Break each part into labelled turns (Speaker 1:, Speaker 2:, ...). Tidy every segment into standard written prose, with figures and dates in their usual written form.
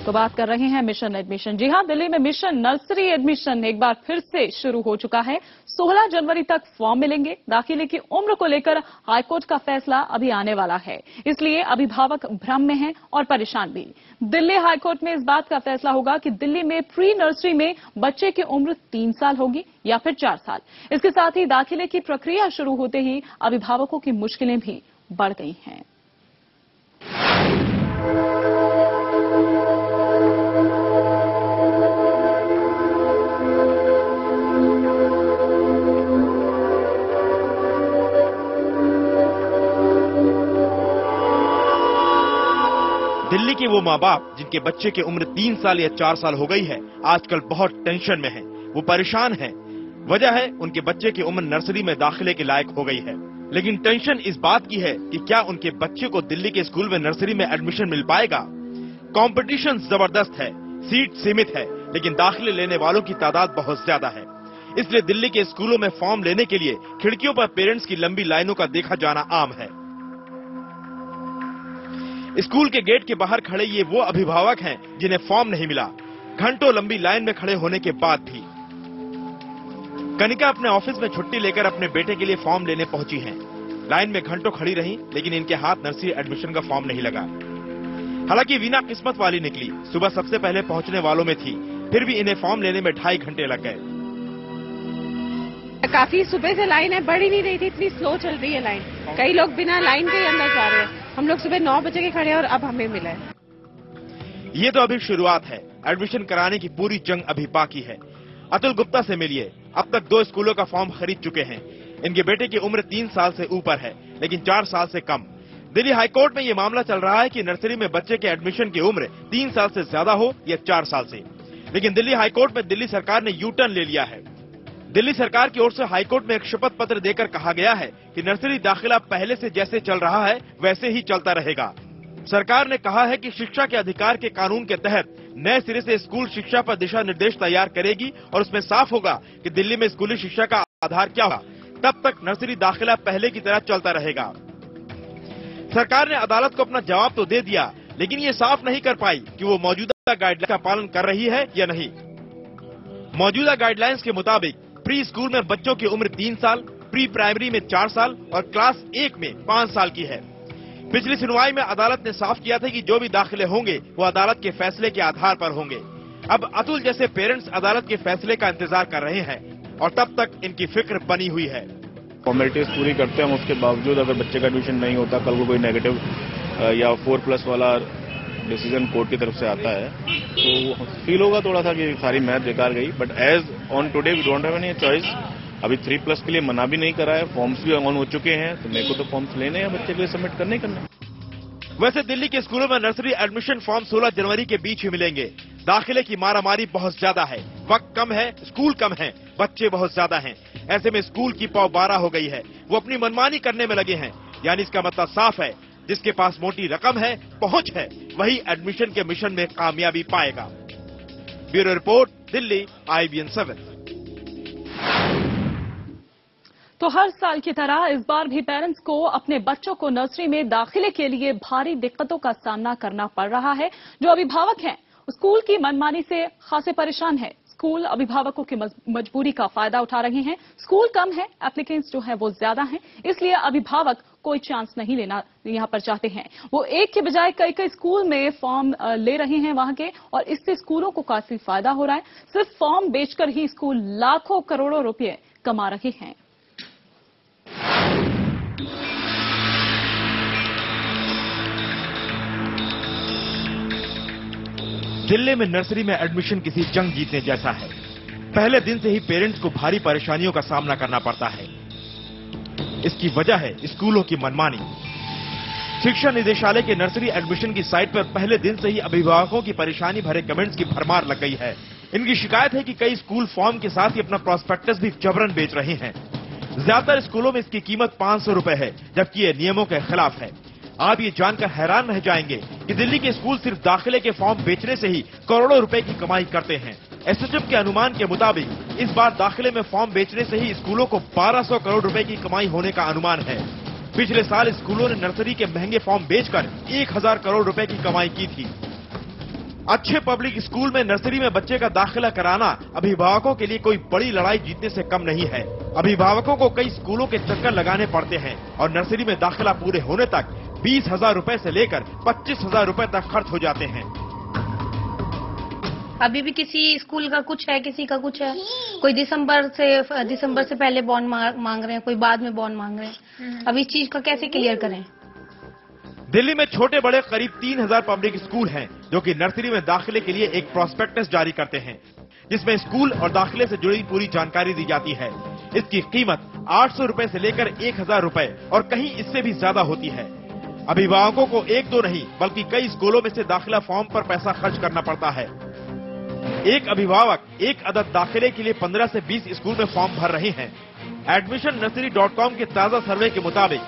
Speaker 1: तो बात कर रहे हैं मिशन एडमिशन। जी हां, दिल्ली में मिशन नर्सरी एडमिशन एक बार फिर से शुरू हो चुका है। 16 जनवरी तक फॉर्म मिलेंगे। दाखिले की उम्र को लेकर हाईकोर्ट का फैसला अभी आने वाला है, इसलिए अभिभावक भ्रम में हैं और परेशान भी। दिल्ली हाईकोर्ट में इस बात का फैसला होगा कि दिल्ली में प्री नर्सरी में बच्चे की उम्र 3 साल होगी या फिर 4 साल। इसके साथ ही दाखिले की प्रक्रिया शुरू होते ही अभिभावकों की मुश्किलें भी बढ़ गई हैं।
Speaker 2: दिल्ली के वो माँ बाप जिनके बच्चे की उम्र 3 साल या 4 साल हो गई है, आजकल बहुत टेंशन में हैं। वो परेशान हैं। वजह है उनके बच्चे की उम्र नर्सरी में दाखिले के लायक हो गई है। लेकिन टेंशन इस बात की है कि क्या उनके बच्चे को दिल्ली के स्कूल में नर्सरी में एडमिशन मिल पाएगा। कंपटीशन जबरदस्त है, सीट सीमित है, लेकिन दाखिले लेने वालों की तादाद बहुत ज्यादा है। इसलिए दिल्ली के स्कूलों में फॉर्म लेने के लिए खिड़कियों पर पेरेंट्स की लंबी लाइनों का देखा जाना आम है। स्कूल के गेट के बाहर खड़े ये वो अभिभावक हैं जिन्हें फॉर्म नहीं मिला, घंटों लंबी लाइन में खड़े होने के बाद भी। कनिका अपने ऑफिस में छुट्टी लेकर अपने बेटे के लिए फॉर्म लेने पहुंची हैं। लाइन में घंटों खड़ी रहीं, लेकिन इनके हाथ नर्सरी एडमिशन का फॉर्म नहीं लगा। हालांकि वीना किस्मत वाली निकली, सुबह सबसे पहले पहुंचने वालों में थी, फिर भी इन्हें फॉर्म लेने में 2.5 घंटे लग गए।
Speaker 3: काफी सुबह से लाइन है, बढ़ ही नहीं रही थी, इतनी स्लो चल रही है लाइन। कई लोग बिना लाइन के अंदर जा रहे हैं। हम लोग सुबह 9 बजे के खड़े हैं और अब हमें मिला है।
Speaker 2: ये तो अभी शुरुआत है, एडमिशन कराने की पूरी जंग अभी बाकी है। अतुल गुप्ता से मिलिए, अब तक 2 स्कूलों का फॉर्म खरीद चुके हैं। इनके बेटे की उम्र 3 साल से ऊपर है, लेकिन 4 साल से कम। दिल्ली हाईकोर्ट में ये मामला चल रहा है कि नर्सरी में बच्चे के एडमिशन की उम्र 3 साल से ज्यादा हो या 4 साल से। लेकिन दिल्ली हाईकोर्ट में दिल्ली सरकार ने यू टर्न ले लिया है। दिल्ली सरकार की ओर से हाईकोर्ट में एक शपथ पत्र देकर कहा गया है कि नर्सरी दाखिला पहले से जैसे चल रहा है वैसे ही चलता रहेगा। सरकार ने कहा है कि शिक्षा के अधिकार के कानून के तहत नए सिरे से स्कूल शिक्षा पर दिशा निर्देश तैयार करेगी और उसमें साफ होगा कि दिल्ली में स्कूली शिक्षा का आधार क्या होगा। तब तक नर्सरी दाखिला पहले की तरह चलता रहेगा। सरकार ने अदालत को अपना जवाब तो दे दिया, लेकिन ये साफ नहीं कर पाई कि वो मौजूदा गाइडलाइन का पालन कर रही है या नहीं। मौजूदा गाइडलाइंस के मुताबिक प्री स्कूल में बच्चों की उम्र 3 साल, प्री प्राइमरी में 4 साल और क्लास 1 में 5 साल की है। पिछली सुनवाई में अदालत ने साफ किया था कि जो भी दाखिले होंगे वो अदालत के फैसले के आधार पर होंगे। अब अतुल जैसे पेरेंट्स अदालत के फैसले का इंतजार कर रहे हैं और तब तक इनकी फिक्र बनी हुई है।
Speaker 4: फॉर्मेलिटीज पूरी करते हैं हम, उसके बावजूद अगर बच्चे का एडमिशन नहीं होता, कल को कोई नेगेटिव या 4+ वाला डिसीजन कोर्ट की तरफ से आता है तो फील होगा थोड़ा सा कि सारी मैथ बेकार गई। But as on today we don't have any choice. अभी 3+ के लिए मना भी नहीं करा है, फॉर्म्स भी ऑन हो चुके हैं, तो मेरे को तो फॉर्म्स लेने हैं, बच्चे के लिए सबमिट करने ही करना।
Speaker 2: वैसे दिल्ली के स्कूलों में नर्सरी एडमिशन फॉर्म 16 जनवरी के बीच ही मिलेंगे। दाखिले की मारामारी बहुत ज्यादा है, वक्त कम है, स्कूल कम है, बच्चे बहुत ज्यादा हैं। ऐसे में स्कूल की पौ 12 हो गई है, वो अपनी मनमानी करने में लगे हैं। यानी इसका मतलब साफ है, जिसके पास मोटी रकम है, पहुंच है, वही एडमिशन के मिशन में कामयाबी पाएगा। Bureau report, Delhi, IBN 7।
Speaker 1: तो हर साल की तरह इस बार भी पेरेंट्स को अपने बच्चों को नर्सरी में दाखिले के लिए भारी दिक्कतों का सामना करना पड़ रहा है। जो अभिभावक हैं, स्कूल की मनमानी से खासे परेशान हैं। स्कूल अभिभावकों की मजबूरी का फायदा उठा रहे हैं। स्कूल कम है, एप्लीकेंट्स जो हैं वो ज्यादा हैं, इसलिए अभिभावक कोई चांस नहीं लेना यहां पर चाहते हैं। वो एक के बजाय कई कई स्कूल में फॉर्म ले रहे हैं वहां के, और इससे स्कूलों को काफी फायदा हो रहा है। सिर्फ फॉर्म बेचकर ही स्कूल लाखों करोड़ों रुपए कमा रहे हैं।
Speaker 2: दिल्ली में नर्सरी में एडमिशन किसी जंग जीतने जैसा है। पहले दिन से ही पेरेंट्स को भारी परेशानियों का सामना करना पड़ता है। इसकी वजह है स्कूलों की मनमानी। शिक्षा निदेशालय के नर्सरी एडमिशन की साइट पर पहले दिन से ही अभिभावकों की परेशानी भरे कमेंट्स की भरमार लग गई है। इनकी शिकायत है कि कई स्कूल फॉर्म के साथ ही अपना प्रोस्पेक्टस भी जबरन बेच रहे हैं। ज्यादातर स्कूलों में इसकी कीमत 500 रुपए है, जबकि ये नियमों के खिलाफ है। आप ये जानकर हैरान रह जाएंगे कि दिल्ली के स्कूल सिर्फ दाखिले के फॉर्म बेचने से ही करोड़ों रुपए की कमाई करते हैं। एसएचएम के अनुमान के मुताबिक इस बार दाखिले में फॉर्म बेचने से ही स्कूलों को 1200 करोड़ रुपए की कमाई होने का अनुमान है। पिछले साल स्कूलों ने नर्सरी के महंगे फॉर्म बेचकर 1000 करोड़ रुपए की कमाई की थी। अच्छे पब्लिक स्कूल में नर्सरी में बच्चे का दाखिला कराना अभिभावकों के लिए कोई बड़ी लड़ाई जीतने से कम नहीं है। अभिभावकों को कई स्कूलों के चक्कर लगाने पड़ते हैं और नर्सरी में दाखिला पूरे होने तक 20,000 रुपए से लेकर 25,000 रुपए तक खर्च हो जाते हैं।
Speaker 5: अभी भी किसी स्कूल का कुछ है, किसी का कुछ है। कोई दिसंबर से पहले बॉन्ड मांग रहे हैं, कोई बाद में बॉन्ड मांग रहे हैं। अब इस चीज का कैसे क्लियर करें?
Speaker 2: दिल्ली में छोटे बड़े करीब 3,000 पब्लिक स्कूल हैं, जो कि नर्सरी में दाखिले के लिए एक प्रोस्पेक्टस जारी करते हैं, जिसमें स्कूल और दाखिले से जुड़ी पूरी जानकारी दी जाती है। इसकी कीमत 800 रुपए से लेकर 1,000 रुपए और कहीं इससे भी ज्यादा होती है। अभिभावकों को एक दो नहीं बल्कि कई स्कूलों में से दाखिला फॉर्म पर पैसा खर्च करना पड़ता है। एक अभिभावक एक अदद दाखिले के लिए 15 से 20 स्कूल में फॉर्म भर रहे हैं। admissionnursery.com के ताजा सर्वे के मुताबिक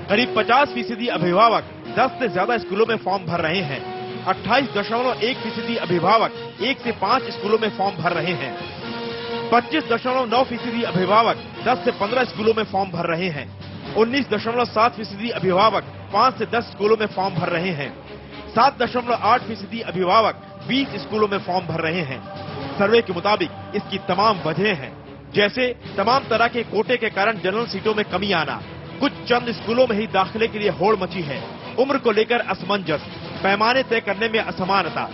Speaker 2: करीब 50% अभिभावक 10 से ज्यादा स्कूलों में फॉर्म भर रहे हैं। 28.1% अभिभावक 1 से 5 स्कूलों में फॉर्म भर रहे हैं। 25.9% अभिभावक 10 से 15 स्कूलों में फॉर्म भर रहे हैं। 19.7% अभिभावक 5 से 10 स्कूलों में फॉर्म भर रहे हैं। 7.8% अभिभावक 20 स्कूलों में फॉर्म भर रहे हैं। सर्वे के मुताबिक इसकी तमाम वजहें हैं, जैसे तमाम तरह के कोटे के कारण जनरल सीटों में कमी आना, कुछ चंद स्कूलों में ही दाखिले के लिए होड़ मची है, उम्र को लेकर असमंजस, पैमाने तय करने में असमानता।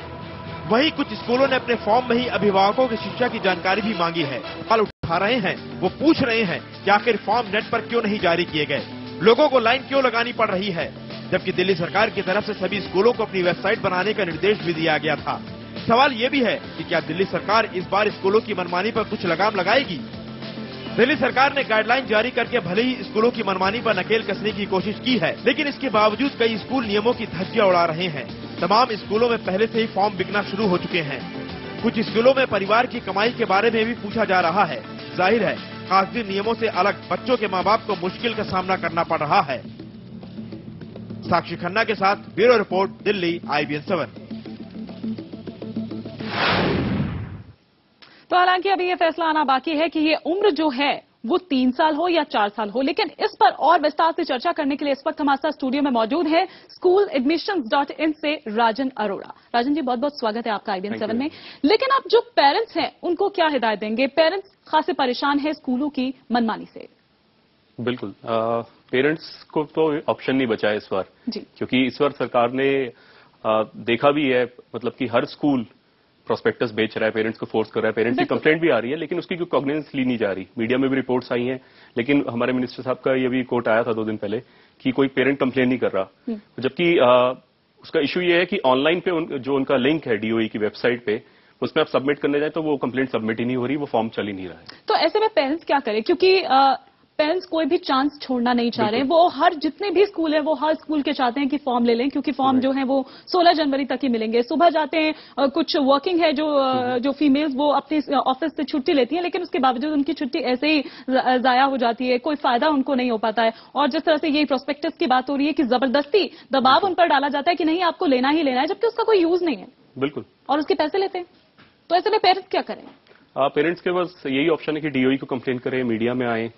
Speaker 2: वहीं कुछ स्कूलों ने अपने फॉर्म में ही अभिभावकों की शिक्षा की जानकारी भी मांगी है। सवाल उठा रहे हैं, वो पूछ रहे हैं कि आखिर फॉर्म नेट पर क्यों नहीं जारी किए गए, लोगों को लाइन क्यों लगानी पड़ रही है, जबकि दिल्ली सरकार की तरफ से सभी स्कूलों को अपनी वेबसाइट बनाने का निर्देश भी दिया गया था। सवाल ये भी है कि क्या दिल्ली सरकार इस बार स्कूलों की मनमानी पर कुछ लगाम लगाएगी? दिल्ली सरकार ने गाइडलाइन जारी करके भले ही स्कूलों की मनमानी पर नकेल कसने की कोशिश की है, लेकिन इसके बावजूद कई स्कूल नियमों की धज्जियां उड़ा रहे हैं। तमाम स्कूलों में पहले से ही फॉर्म बिकना शुरू हो चुके हैं। कुछ स्कूलों में परिवार की कमाई के बारे में भी पूछा जा रहा है। जाहिर है, खासगी नियमों से अलग बच्चों के माँ बाप को मुश्किल का सामना करना पड़ रहा है। साक्षी खन्ना के साथ ब्यूरो रिपोर्ट, दिल्ली, IBN 7।
Speaker 1: तो हालांकि अभी ये फैसला आना बाकी है कि ये उम्र जो है वो 3 साल हो या 4 साल हो, लेकिन इस पर और विस्तार से चर्चा करने के लिए इस वक्त हमारे साथ स्टूडियो में मौजूद है SchoolAdmissions.in से राजन अरोड़ा। राजन जी, बहुत बहुत स्वागत है आपका IBN 7 में। लेकिन आप जो पेरेंट्स हैं उनको क्या हिदायत देंगे? पेरेंट्स खासे परेशान है स्कूलों की मनमानी से।
Speaker 6: बिल्कुल, पेरेंट्स को तो ऑप्शन नहीं बचा है इस बार
Speaker 1: जी,
Speaker 6: क्योंकि इस बार सरकार ने देखा भी है, मतलब कि हर स्कूल प्रोस्पेक्टस बेच रहा है, पेरेंट्स को फोर्स कर रहा है, पेरेंट्स की कंप्लेंट भी आ रही है, लेकिन उसकी कोई कॉग्निजेंस ली नहीं जा रही। मीडिया में भी रिपोर्ट्स आई हैं, लेकिन हमारे मिनिस्टर साहब का ये भी कोट आया था 2 दिन पहले कि कोई पेरेंट कंप्लेन नहीं कर रहा। जबकि उसका इशू ये है कि ऑनलाइन पे जो उनका लिंक है DOE की वेबसाइट पे, उसमें आप सबमिट करने जाए तो वो कंप्लेंट सबमिट ही नहीं हो रही, वो फॉर्म चल ही नहीं रहा है।
Speaker 1: तो ऐसे में पेरेंट्स क्या करें? क्योंकि पेरेंट्स कोई भी चांस छोड़ना नहीं चाह रहे हैं। वो हर जितने भी स्कूल हैं वो हर स्कूल के चाहते हैं कि फॉर्म ले लें, क्योंकि फॉर्म जो है वो 16 जनवरी तक ही मिलेंगे। सुबह जाते हैं, कुछ वर्किंग है जो फीमेल्स वो अपने ऑफिस से छुट्टी लेती हैं, लेकिन उसके बावजूद उनकी छुट्टी ऐसे ही जाया हो जाती है, कोई फायदा उनको नहीं हो पाता है। और जिस तरह से यही प्रोस्पेक्टस की बात हो रही है कि जबरदस्ती दबाव उन पर डाला जाता है कि नहीं आपको लेना ही लेना है, जबकि उसका कोई यूज नहीं है।
Speaker 6: बिल्कुल,
Speaker 1: और उसके पैसे लेते हैं। तो ऐसे में पेरेंट्स क्या करें?
Speaker 6: पेरेंट्स के पास यही ऑप्शन है कि DOE को कंप्लेन करें, मीडिया में आए,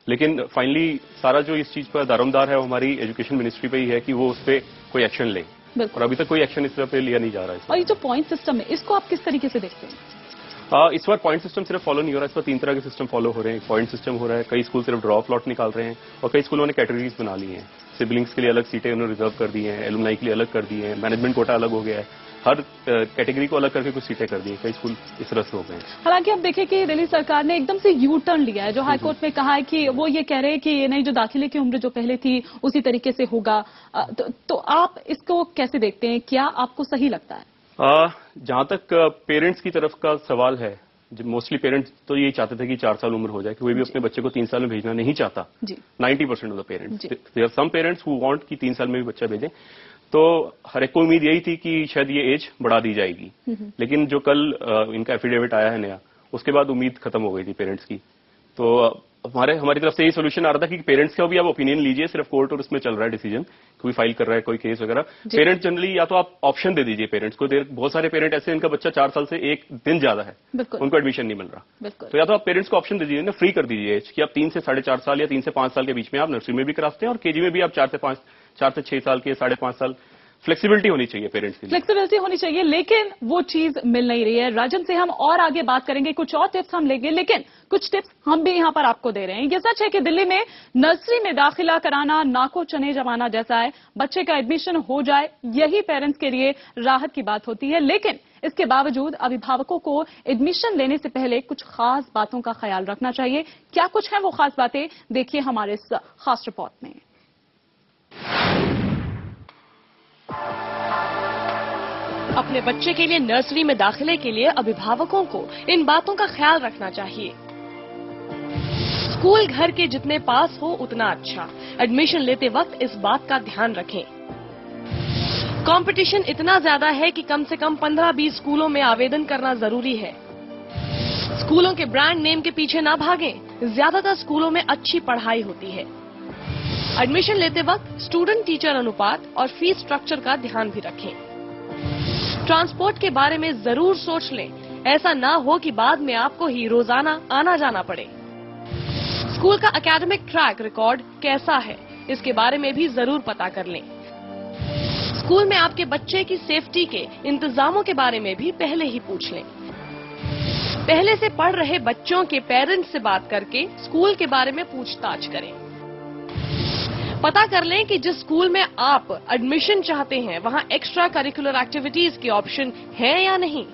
Speaker 6: लेकिन फाइनली सारा जो इस चीज पर दारोमदार है वो हमारी एजुकेशन मिनिस्ट्री पे ही है कि वो उस पर कोई एक्शन ले, और अभी तक कोई एक्शन इस पे लिया नहीं जा रहा है।
Speaker 1: और ये जो पॉइंट सिस्टम है, इसको आप किस तरीके से देखते हैं?
Speaker 6: इस बार पॉइंट सिस्टम सिर्फ फॉलो नहीं हो रहा है, इस बार 3 तरह के सिस्टम फॉलो हो रहे हैं। पॉइंट सिस्टम हो रहा है, कई स्कूल सिर्फ ड्रॉप लॉट निकाल रहे हैं, और कई स्कूलों ने कैटेगरीज बना ली हैं। सिबलिंग्स के लिए अलग सीटें उन्होंने रिजर्व कर दी हैं, एलुमनाई के लिए अलग कर दी हैं, मैनेजमेंट कोटा अलग हो गया है, हर कैटेगरी को अलग करके कुछ सीटें कर दी हैं। कई स्कूल इस तरह से हो गए।
Speaker 1: हालांकि अब देखें कि दिल्ली सरकार ने एकदम से यू टर्न लिया है, जो हाईकोर्ट में कहा है कि वो ये कह रहे हैं कि नहीं, जो दाखिले की उम्र जो पहले थी उसी तरीके से होगा। तो आप इसको कैसे देखते हैं? क्या आपको सही लगता है?
Speaker 6: जहां तक पेरेंट्स की तरफ का सवाल है, मोस्टली पेरेंट्स तो यही चाहते थे कि 4 साल उम्र हो जाए, कोई भी अपने बच्चे को 3 साल में भेजना नहीं चाहता। 90% of the parents. There are some parents who want कि 3 साल में भी बच्चा भेजें। तो हर एक को उम्मीद यही थी कि शायद ये एज बढ़ा दी जाएगी, लेकिन जो कल इनका एफिडेविट आया है नया, उसके बाद उम्मीद खत्म हो गई थी पेरेंट्स की। तो हमारी तरफ से यही सोल्यूशन आ रहा था कि पेरेंट्स का भी आप ओपिनियन लीजिए, सिर्फ कोर्ट और उसमें चल रहा है डिसीजन, कोई फाइल कर रहा है कोई केस वगैरह। पेरेंट्स जनरली या तो आप ऑप्शन दे दीजिए पेरेंट्स को। बहुत सारे पेरेंट ऐसे इनका बच्चा 4 साल से 1 दिन ज्यादा है, उनको एडमिशन नहीं मिल रहा, तो या तो आप पेरेंट्स को ऑप्शन दे दीजिए ना, फ्री कर दीजिए कि आप 3 से 4.5 साल या 3 से 5 साल के बीच में आप नर्सरी में भी करा सकते हैं, और KG में भी आप 4 से 6 साल के 5.5 साल फ्लेक्सिबिलिटी होनी चाहिए पेरेंट्स के लिए।
Speaker 1: फ्लेक्सिबिलिटी होनी चाहिए, लेकिन वो चीज मिल नहीं रही है। राजन से हम और आगे बात करेंगे, कुछ और टिप्स हम लेंगे, लेकिन कुछ टिप्स हम भी यहां पर आपको दे रहे हैं। ये सच है कि दिल्ली में नर्सरी में दाखिला कराना नाको चने जमाना जैसा है। बच्चे का एडमिशन हो जाए, यही पेरेंट्स के लिए राहत की बात होती है, लेकिन इसके बावजूद अभिभावकों को एडमिशन लेने से पहले कुछ खास बातों का ख्याल रखना चाहिए। क्या कुछ है वो खास बातें, देखिए हमारे इस खास रिपोर्ट में।
Speaker 7: अपने बच्चे के लिए नर्सरी में दाखिले के लिए अभिभावकों को इन बातों का ख्याल रखना चाहिए। स्कूल घर के जितने पास हो उतना अच्छा। एडमिशन लेते वक्त इस बात का ध्यान रखें। कंपटीशन इतना ज्यादा है कि कम से कम 15-20 स्कूलों में आवेदन करना जरूरी है। स्कूलों के ब्रांड नेम के पीछे ना भागें। ज्यादातर स्कूलों में अच्छी पढ़ाई होती है। एडमिशन लेते वक्त स्टूडेंट टीचर अनुपात और फीस स्ट्रक्चर का ध्यान भी रखें। ट्रांसपोर्ट के बारे में जरूर सोच लें। ऐसा ना हो कि बाद में आपको ही रोजाना आना जाना पड़े। स्कूल का एकेडमिक ट्रैक रिकॉर्ड कैसा है, इसके बारे में भी जरूर पता कर लें। स्कूल में आपके बच्चे की सेफ्टी के इंतजामों के बारे में भी पहले ही पूछ लें। पहले से पढ़ रहे बच्चों के पेरेंट्स से बात करके स्कूल के बारे में पूछताछ करें। पता कर लें कि जिस स्कूल में आप एडमिशन चाहते हैं वहां एक्स्ट्रा करिकुलर एक्टिविटीज के ऑप्शन है या नहीं।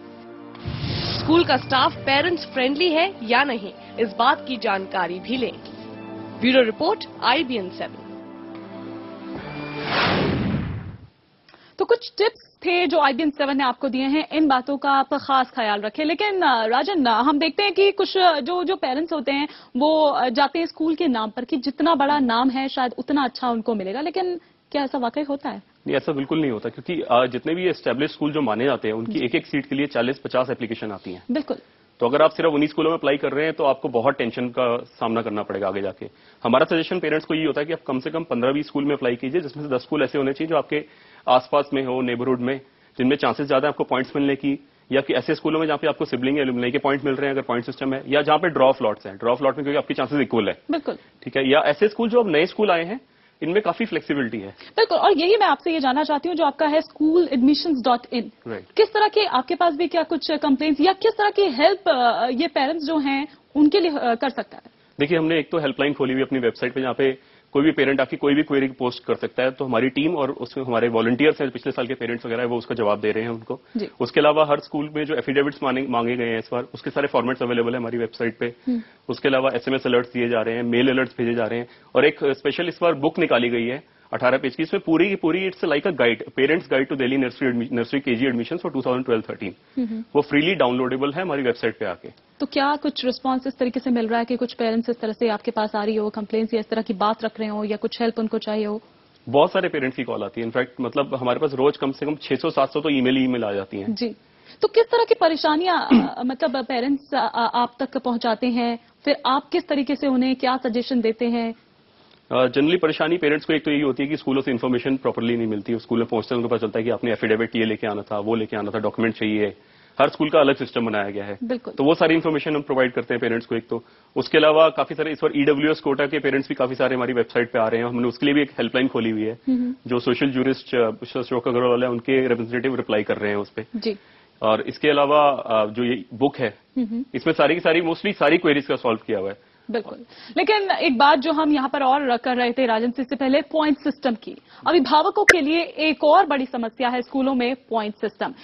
Speaker 7: स्कूल का स्टाफ पेरेंट्स फ्रेंडली है या नहीं, इस बात की जानकारी भी लें। Bureau report, IBN 7।
Speaker 1: तो कुछ टिप्स थे जो IBN 7 ने आपको दिए हैं, इन बातों का आप खास ख्याल रखें। लेकिन राजन, हम देखते हैं कि कुछ जो पेरेंट्स होते हैं वो जाते हैं स्कूल के नाम पर कि जितना बड़ा नाम है शायद उतना अच्छा उनको मिलेगा, लेकिन क्या ऐसा वाकई होता है?
Speaker 6: नहीं, ऐसा बिल्कुल नहीं होता, क्योंकि जितने भी एस्टेब्लिश स्कूल जो माने जाते हैं उनकी एक एक सीट के लिए 40-50 एप्लीकेशन आती हैं।
Speaker 1: बिल्कुल।
Speaker 6: तो अगर आप सिर्फ उन्हीं स्कूलों में अप्लाई कर रहे हैं तो आपको बहुत टेंशन का सामना करना पड़ेगा आगे जाके। हमारा सजेशन पेरेंट्स को ये होता है कि आप कम से कम 15-20 स्कूल में अप्लाई कीजिए, जिसमें से 10 स्कूल ऐसे होने चाहिए जो आपके आसपास में हो, नेबरहुड में, जिनमें चांसेस ज्यादा है आपको पॉइंट्स मिलने की, या कि ऐसे स्कूलों में जहां पे आपको सिबलिंग या एलुमनी के पॉइंट मिल रहे हैं अगर पॉइंट सिस्टम है, या जहां पे ड्रॉप लॉट्स हैं। ड्रॉप लॉट में क्योंकि आपकी चांसेस इक्वल है।
Speaker 1: बिल्कुल
Speaker 6: ठीक है। या ऐसे स्कूल जो अब नए स्कूल आए हैं, इनमें काफी फ्लेक्सिबिलिटी है।
Speaker 1: बिल्कुल, और यही मैं आपसे ये जानना चाहती हूँ, जो आपका है schooladmissions.in, किस तरह के आपके पास भी क्या कुछ कंप्लेंट्स या किस तरह की हेल्प ये पेरेंट्स जो हैं उनके लिए कर सकता है?
Speaker 6: देखिए, हमने एक तो हेल्पलाइन खोली हुई अपनी वेबसाइट पे, जहाँ पे कोई भी पेरेंट आके कोई भी क्वेरी पोस्ट कर सकता है। तो हमारी टीम और उसमें हमारे वॉलंटियर्स हैं, पिछले साल के पेरेंट्स वगैरह है, वो उसका जवाब दे रहे हैं उनको। उसके अलावा हर स्कूल में जो एफिडेविट्स मांगे गए हैं इस बार, उसके सारे फॉर्मेट्स अवेलेबल है हमारी वेबसाइट पे। उसके अलावा SMS अलर्ट्स दिए जा रहे हैं, मेल अलर्ट्स भेजे जा रहे हैं, और एक स्पेशल इस बार बुक निकाली गई है 18 पेज की। इसमें पूरी की पूरी it's like a guide, parents guide to Delhi nursery KG admission for 2012-13। वो फ्रीली डाउनलोडेबल है हमारी वेबसाइट पे आके।
Speaker 1: तो क्या कुछ रिस्पांस इस तरीके से मिल रहा है कि कुछ पेरेंट्स इस तरह से आपके पास आ रही हो, कंप्लेंट्स या इस तरह की बात रख रहे हो, या कुछ हेल्प उनको चाहिए हो?
Speaker 6: बहुत सारे पेरेंट्स की कॉल आती है। इनफैक्ट मतलब हमारे पास रोज कम से कम 600-700 तो ईमेल आ जाती हैं।
Speaker 1: जी। तो किस तरह की परेशानियां मतलब पेरेंट्स आप तक पहुंचाते हैं, फिर आप किस तरीके से उन्हें क्या सजेशन देते हैं?
Speaker 6: जनरली परेशानी पेरेंट्स को एक तो यही होती है कि स्कूलों से इन्फॉर्मेशन प्रॉपर्ली नहीं मिलती। स्कूल में पहुंचते हैं उनको पता चलता है कि आपने एफिडेविट ये लेके आना था, वो लेके आना था, डॉक्यूमेंट चाहिए। हर स्कूल का अलग सिस्टम बनाया गया है। तो वो सारी इन्फॉर्मेशन हम प्रोवाइड करते हैं पेरेंट्स को एक तो। उसके अलावा काफी सारे इस बार EWS कोटा के पेरेंट्स भी काफी सारे हमारी वेबसाइट पे आ रहे हैं। हमने उसके लिए भी एक हेल्पलाइन खोली हुई है, जो सोशल जूरिस्ट अशोक अग्रवाल है, उनके रिप्रेजेंटेटिव रिप्लाई कर रहे हैं उस पर। और इसके अलावा जो ये बुक है, इसमें सारी की सारी मोस्टली सारी क्वेरीज का सॉल्व किया हुआ है।
Speaker 1: बिल्कुल। लेकिन एक बात जो हम यहाँ पर और कर रहे थे राजन से, इससे पहले पॉइंट सिस्टम की। अभिभावकों के लिए एक और बड़ी समस्या है स्कूलों में पॉइंट सिस्टम।